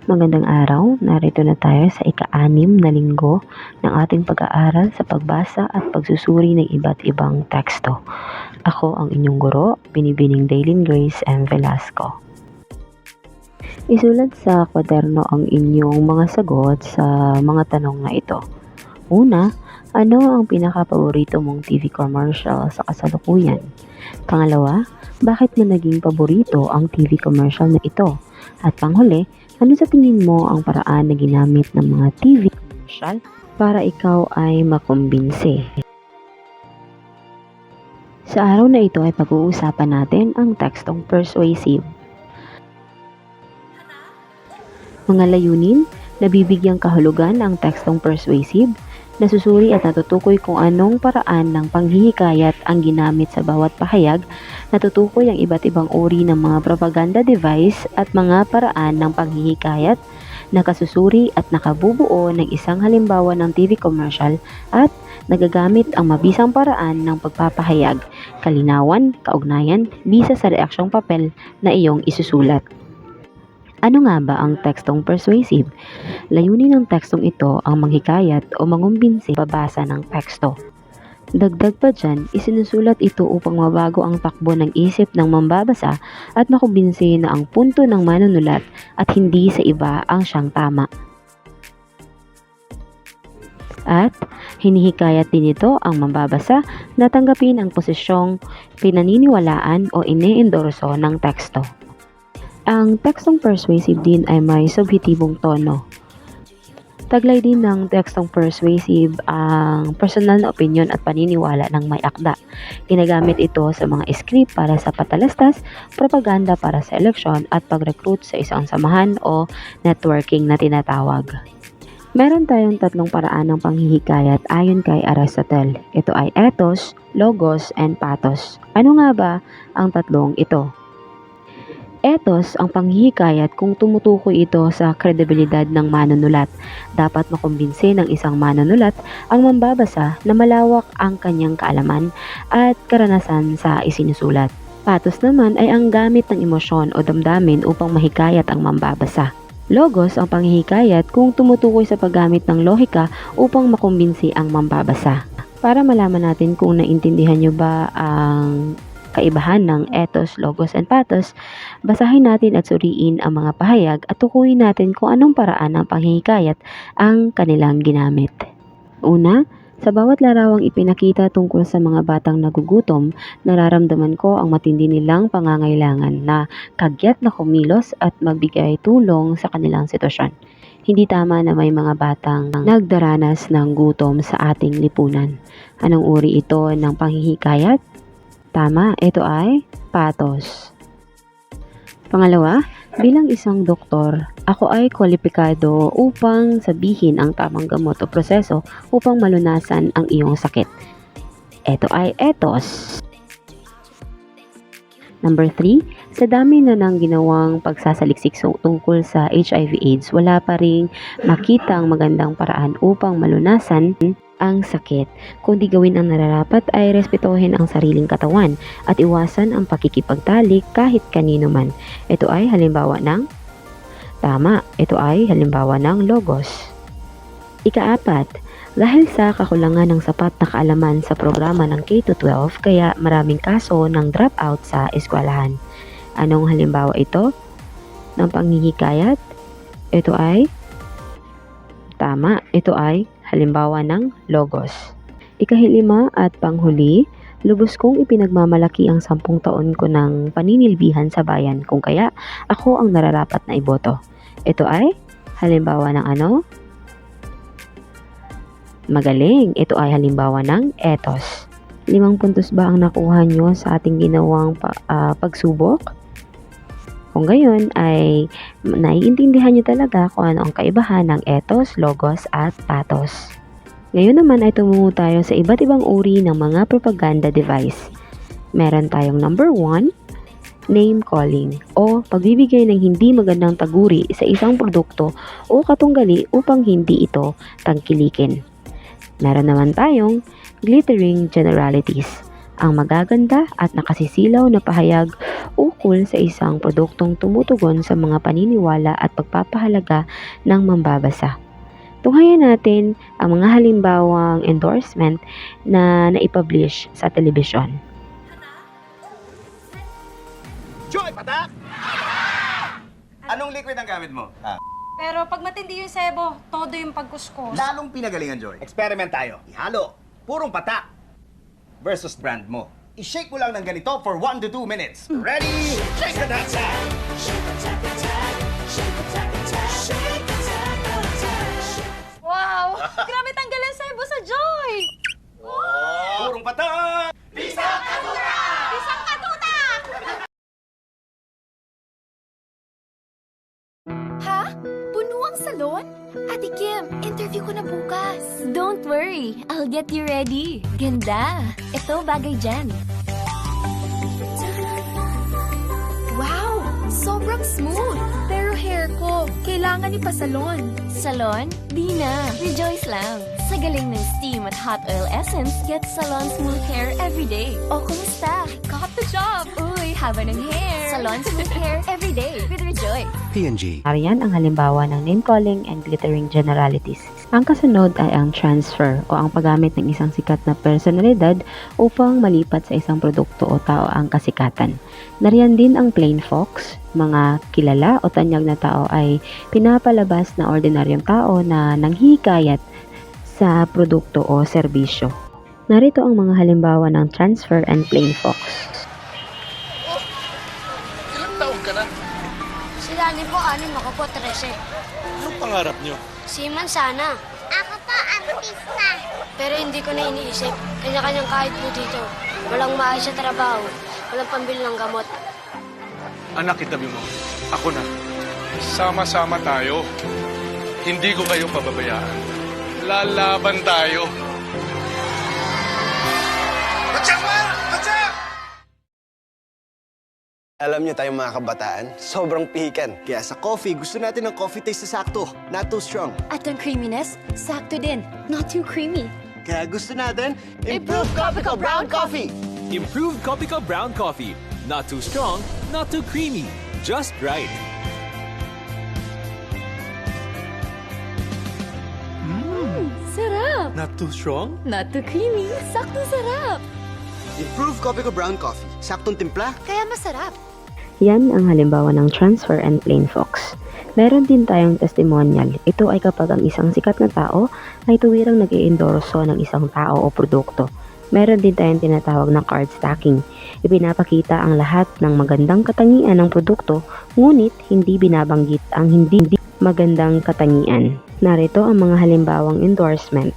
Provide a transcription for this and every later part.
Magandang araw, narito na tayo sa ika-6 na linggo ng ating pag-aaral sa pagbasa at pagsusuri ng iba't ibang teksto. Ako ang inyong guro, Binibining Daylin Grace M. Velasco. Isulat sa kwaderno ang inyong mga sagot sa mga tanong na ito. Una, ano ang pinaka-paborito mong TV commercial sa kasalukuyan? Pangalawa, bakit mo naging paborito ang TV commercial na ito? At panghuli, ano sa tingin mo ang paraan na ginamit ng mga TV commercial para ikaw ay makumbinsi? Sa araw na ito ay pag-uusapan natin ang tekstong persuasive. Mga layunin, nabibigyang kahulugan ang tekstong persuasive, nasusuri at natutukoy kung anong paraan ng panghihikayat ang ginamit sa bawat pahayag, natutukoy ang iba't ibang uri ng mga propaganda device at mga paraan ng panghihikayat, nakasusuri at nakabubuo ng isang halimbawa ng TV commercial at nagagamit ang mabisang paraan ng pagpapahayag, kalinawan, kaugnayan, bisa sa reaksyong papel na iyong isusulat. Ano nga ba ang tekstong persuasive? Layunin ng tekstong ito ang manghikayat o mangumbinsi babasa ng teksto. Dagdag pa dyan, isinusulat ito upang mabago ang takbo ng isip ng mambabasa at makumbinsi na ang punto ng manunulat at hindi sa iba ang siyang tama. At hinihikayat din ito ang mambabasa na tanggapin ang posisyong pinaniniwalaan o ine-endorso ng teksto. Ang tekstong persuasive din ay may subhetibong tono. Taglay din ng tekstong persuasive ang personal na opinyon at paniniwala ng may akda. Ginagamit ito sa mga script para sa patalastas, propaganda para sa eleksyon at pag-recruit sa isang samahan o networking na tinatawag. Meron tayong 3 paraan ng panghihikayat ayon kay Aristotle. Ito ay ethos, logos, and pathos. Ano nga ba ang 3 ito? Ethos ang panghihikayat kung tumutukoy ito sa kredibilidad ng manunulat. Dapat makumbinsi ng isang manunulat ang mambabasa na malawak ang kanyang kaalaman at karanasan sa isinusulat. Pathos naman ay ang gamit ng emosyon o damdamin upang mahikayat ang mambabasa. Logos ang panghihikayat kung tumutukoy sa paggamit ng lohika upang makumbinsi ang mambabasa. Para malaman natin kung naintindihan nyo ba ang kaibahan ng ethos, logos, and pathos, basahin natin at suriin ang mga pahayag at tukuyin natin kung anong paraan ng panghihikayat ang kanilang ginamit. Una, sa bawat larawang ipinakita tungkol sa mga batang nagugutom, nararamdaman ko ang matindi nilang pangangailangan na kagyat na kumilos at magbigay tulong sa kanilang sitwasyon. Hindi tama na may mga batang nagdaranas ng gutom sa ating lipunan. Anong uri ito ng panghihikayat? Tama, ito ay pathos. Pangalawa, bilang isang doktor, ako ay kwalipikado upang sabihin ang tamang gamot o proseso upang malunasan ang iyong sakit. Ito ay ethos. Number 3, sa dami na ng ginawang pagsasaliksik tungkol sa HIV/AIDS, wala pa ring makitang magandang paraan upang malunasan ang sakit. Kung di gawin ang nararapat ay respetuhin ang sariling katawan at iwasan ang pakikipagtalik kahit kanino man. Ito ay halimbawa ng tama. Ito ay halimbawa ng logos. Ika-4, dahil sa kakulangan ng sapat na kaalaman sa programa ng K-12 kaya maraming kaso ng dropout sa eskwelahan. Anong halimbawa ito ng panghihikayat? Ito ay tama. Ito ay halimbawa ng logos. Ika-5 at panghuli, lubos kong ipinagmamalaki ang 10 taon ko ng paninilbihan sa bayan kung kaya ako ang nararapat na iboto. Ito ay halimbawa ng ano? Magaling, ito ay halimbawa ng ethos. 5 puntos ba ang nakuha nyo sa ating ginawang pagsubok? Kung gayon ay naiintindihan nyo talaga kung ano ang kaibahan ng ethos, logos, at pathos. Ngayon naman ay tumungo tayo sa iba't ibang uri ng mga propaganda device. Meron tayong number 1, name calling o pagbibigay ng hindi magandang taguri sa isang produkto o katunggali upang hindi ito tangkilikin. Meron naman tayong glittering generalities ang magaganda at nakasisilaw na pahayag ukol sa isang produktong tumutugon sa mga paniniwala at pagpapahalaga ng mambabasa. Tunghayan natin ang mga halimbawang endorsement na naipublish sa telebisyon. Joy, patak! Anong liquid ang gamit mo? Pero pag matindi yung sebo, todo yung pagkuskus. Lalong pinagalingan, Joy. Experiment tayo. Ihalo. Purong patak. Versus brand mo. I-shake mo lang ng ganito for 1 to 2 minutes. Ready? Shake the hot side. Wow! Grabe tanggalan sebo sa Joy! Purong patak! Isang katuta! Ha? Puno ang salon? Ate Kim, interview ko na bukas. Don't worry, I'll get you ready. Ganda. Ito bagay dyan. Wow! Sobrang smooth. Pero hair ko, kailangan ipasalon. Salon? Di na. Rejoice lang. Sa galing ng steam at hot oil essence, get salon smooth hair every day. O, kumusta? Got the job. Uy, haba ng hair. Salon smooth hair every day with Rejoice. P&G. Ariyan ang halimbawa ng name-calling and glittering generalities. Ang kasunod ay ang transfer o ang paggamit ng isang sikat na personalidad upang malipat sa isang produkto o tao ang kasikatan. Nariyan din ang plain fox, mga kilala o tanyag na tao ay pinapalabas na ordinaryong tao na nanghihikayat sa produkto o serbisyo. Narito ang mga halimbawa ng transfer and plain fox. Ilang taon ka na? Si Lani po, 6, ako po, 13. Anong pangarap niyo? Seaman sana. Ako po, artista. Pero hindi ko na iniisip. Kanya-kanyang kahit po dito. Walang maayos sa trabaho. Walang pambili ng gamot. Anak, itabi mo. Ako na. Sama-sama tayo. Hindi ko kayo pababayaan. Lalaban tayo. Batsak mo! Batsak! Alam niyo tayong mga kabataan, sobrang pihikan. Kaya sa coffee, gusto natin ng coffee taste na sakto, not too strong. At ang creaminess, sakto din. Not too creamy. Kaya gusto natin, improved Copico Brown Coffee! Improved Copico Brown Coffee. Not too strong, not too creamy. Just right. Sarap. Not too strong? Not too creamy. Sakto sarap. Improved Copico Brown Coffee. Saktong timpla. Kaya masarap. Yan ang halimbawa ng transfer and plain fox. Meron din tayong testimonial. Ito ay kapag ang isang sikat na tao ay tuwirang nag-i-endorso ng isang tao o produkto. Meron din tayong tinatawag na card stacking. Ipinapakita ang lahat ng magandang katangian ng produkto, ngunit hindi binabanggit ang hindi magandang katangian. Narito ang mga halimbawang endorsement.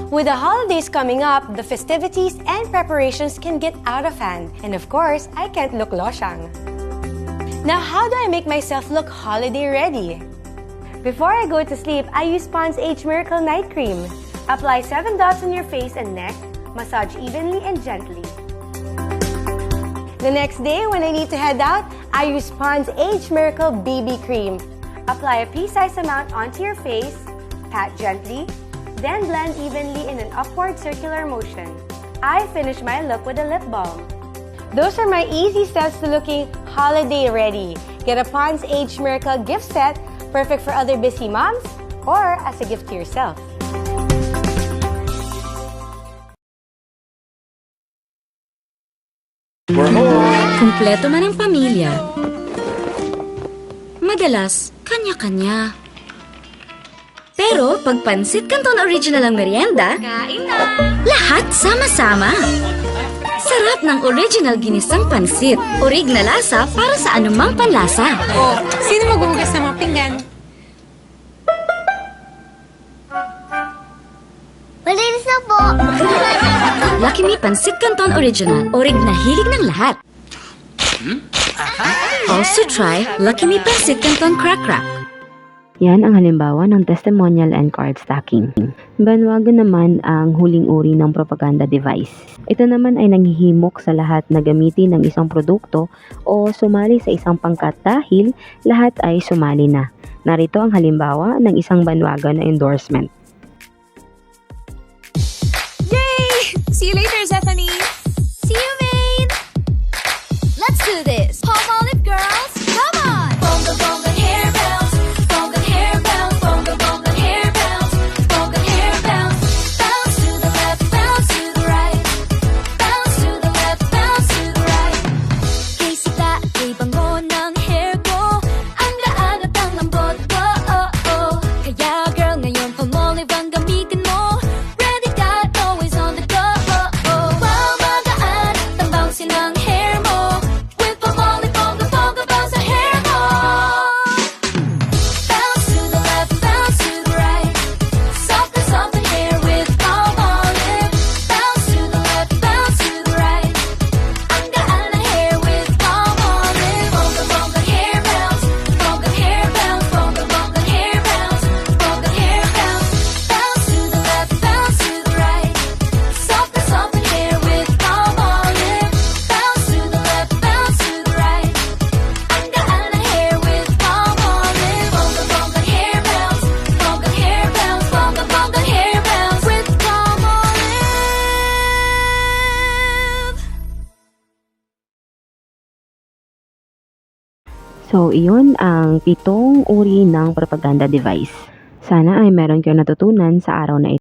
With the holidays coming up, the festivities and preparations can get out of hand. And of course, I can't look losyang. Now, how do I make myself look holiday ready? Before I go to sleep, I use Pond's Age Miracle Night Cream. Apply 7 dots on your face and neck, massage evenly and gently. The next day, when I need to head out, I use Pond's Age Miracle BB Cream. Apply a pea-sized amount onto your face, pat gently, then blend evenly in an upward circular motion. I finish my look with a lip balm. Those are my easy steps to looking holiday ready. Get a Pond's Age Miracle gift set, perfect for other busy moms or as a gift to yourself. Kumpleto man ang pamilya. Madalas, kanya-kanya. Pero pag Pansit Canton Original ang merienda, kain na! Lahat sama-sama. Sarap ng original ginisang pansit. Orig na lasa para sa anumang panlasa. Oh, sino maghugas ng mga pinggan? Malinis na po! Lucky Me Pansit Canton Original. Orig na hilig ng lahat. Also try Lucky Me Pansit Canton Crack Crack. Yan ang halimbawa ng testimonial and card stacking. Banwagan naman ang huling uri ng propaganda device. Ito naman ay nanghihimok sa lahat na gamitin ng isang produkto o sumali sa isang pangkat dahil lahat ay sumali na. Narito ang halimbawa ng isang banwagan na endorsement. Yay! See you later, Stephanie. See you, Maine. Let's do this. Palmolive girls, come on. Bonga bonga hair bounce. Bonga hair bounce. Bonga bonga hair bounce. Bonga hair bounce. Bounce to the left, bounce to the right. Bounce to the left, bounce to the right. Kay sita, kay bango ng hair ko. Ang gaan at ang lambot ko. Kaya girl, ngayon Palmolive ang gamitin mo. Ready ka, always on the go. Wow, magaan at ang bouncing ng hair mo. With Palmolive, bonga bonga bounce ang hair mo. Bounce to the left, bounce to the right. Soft and soft and hair with Palmolive. Bounce to the left, bounce to the right. Ang gaan ng hair with Palmolive. Bonga bonga hair bounce. Bonga hair bounce. Bonga bonga hair bounce. Bonga hair bounce. Bounce to the left, bounce to the right. Soft and soft and hair with Palmolive. Bounce to the left, bounce to the right. Ang gaan ng hair with Palmolive. Bonga bonga hair bounce. Bonga hair bounce. Bonga bonga hair bounce with Palmolive. So, iyon ang 7 uri ng propaganda device. Sana ay meron kayong natutunan sa araw na ito.